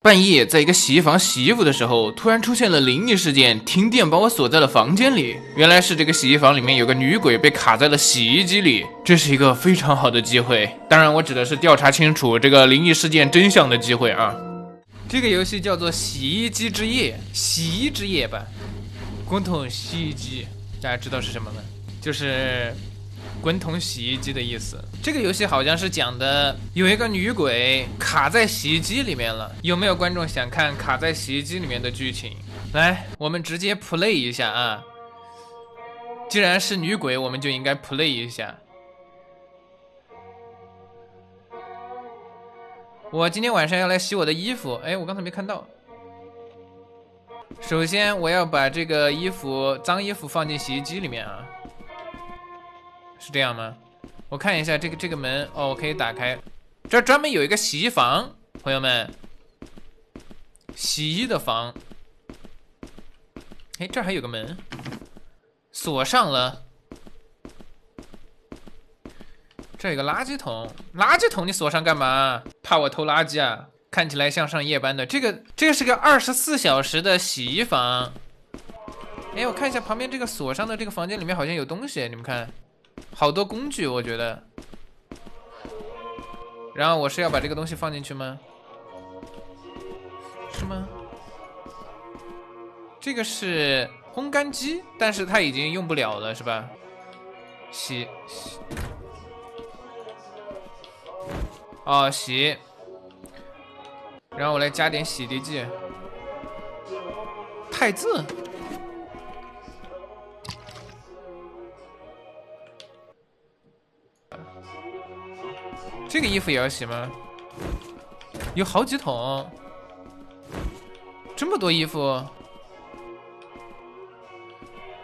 半夜，在一个洗衣房洗衣服的时候，突然出现了灵异事件，停电把我锁在了房间里。原来是这个洗衣房里面有个女鬼被卡在了洗衣机里，这是一个非常好的机会。当然，我指的是调查清楚这个灵异事件真相的机会啊。这个游戏叫做《洗衣机之夜》，洗衣之夜吧。滚筒洗衣机，大家知道是什么吗？就是滚筒洗衣机的意思。这个游戏好像是讲的有一个女鬼卡在洗衣机里面了，有没有观众想看卡在洗衣机里面的剧情？来，我们直接 play 一下啊！既然是女鬼，我们就应该 play 一下。我今天晚上要来洗我的衣服，哎，我刚才没看到。首先我要把这个脏衣服放进洗衣机里面啊。是这样吗？我看一下这个门，哦，我可以打开。这专门有一个洗衣房，朋友们，洗衣的房。哎，这还有个门，锁上了。这有个垃圾桶，垃圾桶你锁上干嘛？怕我偷垃圾啊？看起来像上夜班的。这个是个24小时的洗衣房。哎，我看一下旁边这个锁上的这个房间里面好像有东西，你们看。好多工具，我觉得。然后我是要把这个东西放进去吗？是吗？这个是烘干机，但是它已经用不了了，是吧？洗。哦，洗。然后我来加点洗涤剂。汰渍。这个衣服也要洗吗？有好几桶，这么多衣服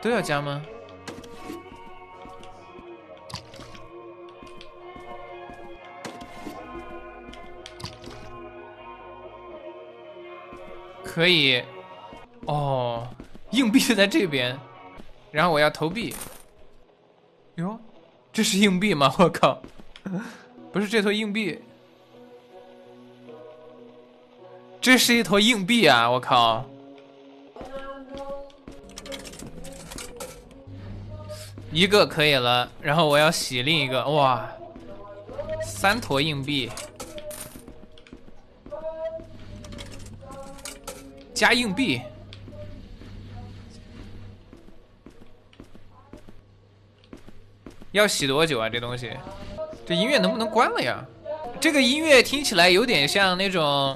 都要加吗？可以。哦，硬币在这边，然后我要投币。哟，这是硬币吗？我靠！不是这坨硬币，这是一坨硬币啊！我靠，一个可以了，然后我要洗另一个，哇，3坨硬币，加硬币，要洗多久啊？这东西？这音乐能不能关了呀？这个音乐听起来有点像那种，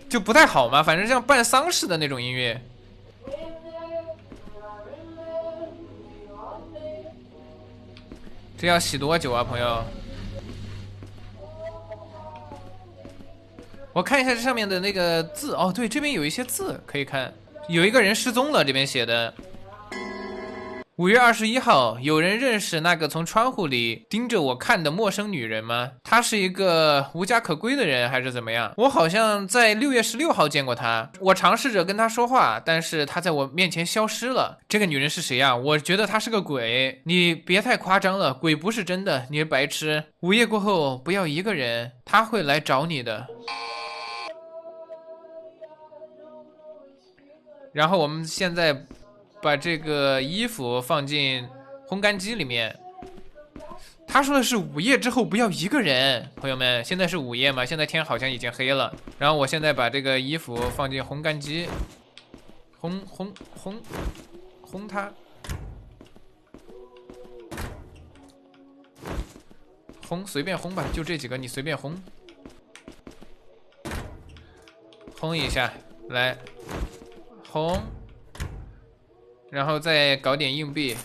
就不太好嘛，反正像办丧事的那种音乐。这要洗多久啊，朋友？我看一下这上面的那个字，哦，对，这边有一些字可以看，有一个人失踪了，这边写的。5月21号，有人认识那个从窗户里盯着我看的陌生女人吗？她是一个无家可归的人，还是怎么样？我好像在6月16号见过她。我尝试着跟她说话，但是她在我面前消失了。这个女人是谁啊？我觉得她是个鬼。你别太夸张了，鬼不是真的，你是白痴。午夜过后不要一个人，她会来找你的。然后我们现在把这个衣服放进烘干机里面。他说的是午夜之后不要一个人，朋友们，现在是午夜嘛，现在天好像已经黑了。然后我现在把这个衣服放进烘干机，烘它，随便烘吧，就这几个你随便烘，烘一下，来，烘。然后再搞点硬币，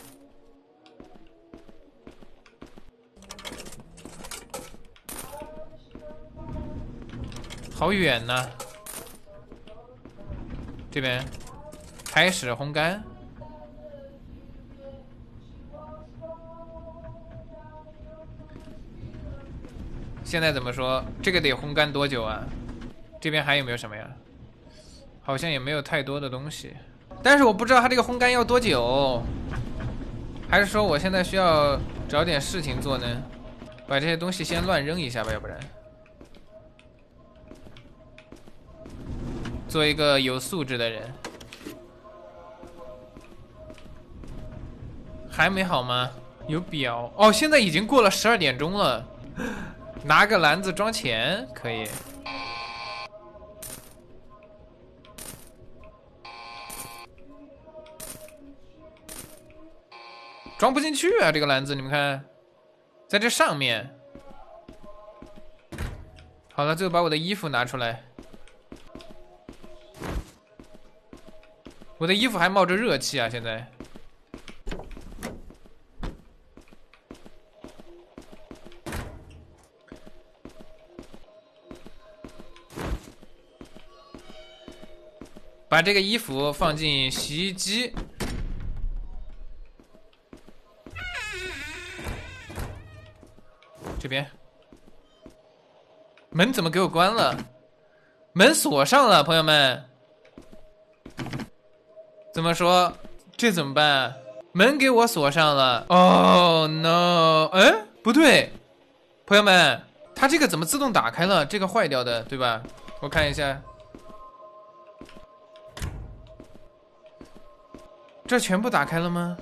好远呐！这边开始烘干，现在怎么说？这个得烘干多久啊？这边还有没有什么呀？好像也没有太多的东西。但是我不知道它这个烘干要多久，还是说我现在需要找点事情做呢？把这些东西先乱扔一下吧，要不然。做一个有素质的人。还没好吗？有表哦，现在已经过了12点钟了。拿个篮子装钱可以。装不进去啊，这个篮子，你们看，在这上面。好了，最后把我的衣服拿出来。我的衣服还冒着热气啊，现在。把这个衣服放进洗衣机。这边门怎么给我关了？门锁上了，朋友们。怎么说？这怎么办？门给我锁上了。Oh no！ 哎，不对，朋友们，它这个怎么自动打开了？这个坏掉的，对吧？我看一下。这全部打开了吗？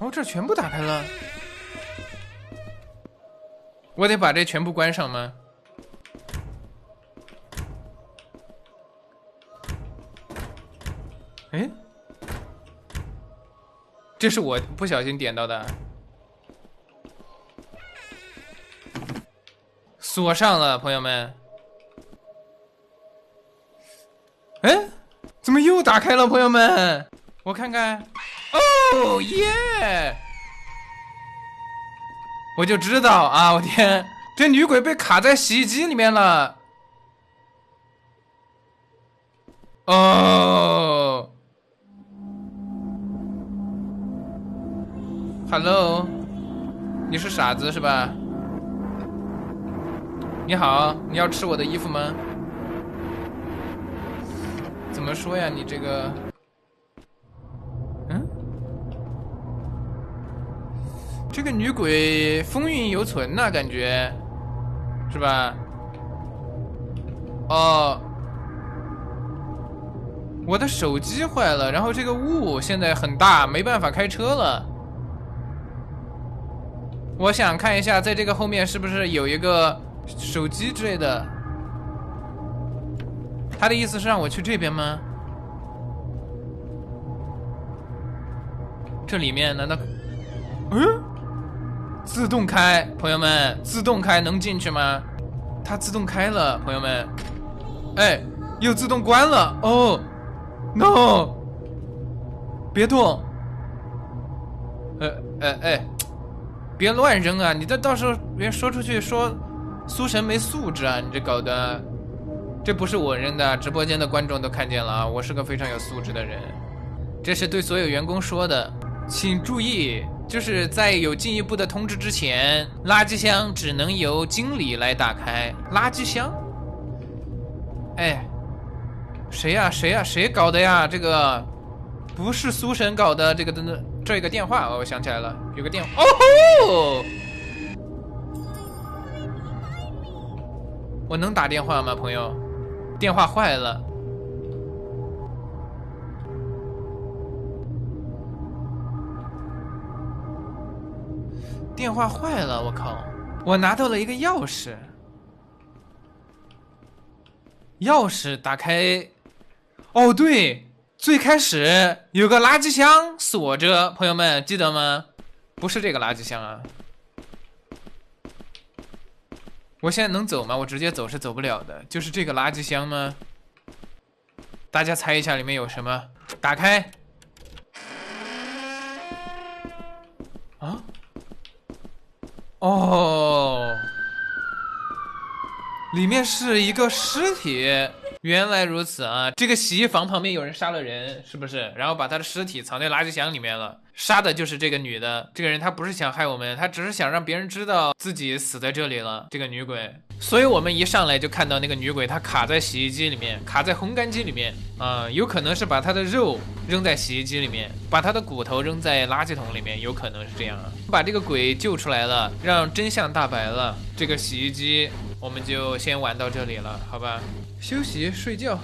哦，这全部打开了。我得把这全部关上吗？哎，这是我不小心点到的。锁上了，朋友们。哎，怎么又打开了，朋友们？我看看。哦耶！我就知道啊！我天，这女鬼被卡在洗衣机里面了。哦 ，Hello， 你是傻子是吧？你好，你要吃我的衣服吗？怎么说呀？你这个，这个女鬼风韵犹存呐，感觉是吧？哦，我的手机坏了，然后这个雾现在很大，没办法开车了。我想看一下，在这个后面是不是有一个手机之类的。他的意思是让我去这边吗？这里面难道自动开，朋友们，自动开能进去吗？它自动开了，朋友们。哎，又自动关了。哦 ，no！ 别动。别乱扔啊！你这到时候别人说出去说苏神没素质啊！你这搞的，这不是我扔的，直播间的观众都看见了啊！我是个非常有素质的人，这是对所有员工说的，请注意。就是在有进一步的通知之前，垃圾箱只能由经理来打开。垃圾箱？哎，谁呀？谁呀？谁搞的呀？这个不是苏神搞的。这个这个电话，我想起来了，有个电话。哦吼！我能打电话吗，朋友？电话坏了。电话坏了，我靠！我拿到了一个钥匙，钥匙打开。哦，对，最开始有个垃圾箱锁着，朋友们记得吗？不是这个垃圾箱啊。我现在能走吗？我直接走是走不了的。就是这个垃圾箱吗？大家猜一下里面有什么？打开。啊？哦，里面是一个尸体。原来如此啊！这个洗衣房旁边有人杀了人，是不是？然后把他的尸体藏在垃圾箱里面了。杀的就是这个女的。这个人她不是想害我们，她只是想让别人知道自己死在这里了。这个女鬼，所以我们一上来就看到那个女鬼，她卡在洗衣机里面，卡在烘干机里面啊，有可能是把她的肉扔在洗衣机里面，把她的骨头扔在垃圾桶里面，有可能是这样啊。把这个鬼救出来了，让真相大白了。这个洗衣机我们就先玩到这里了，好吧？休息睡觉。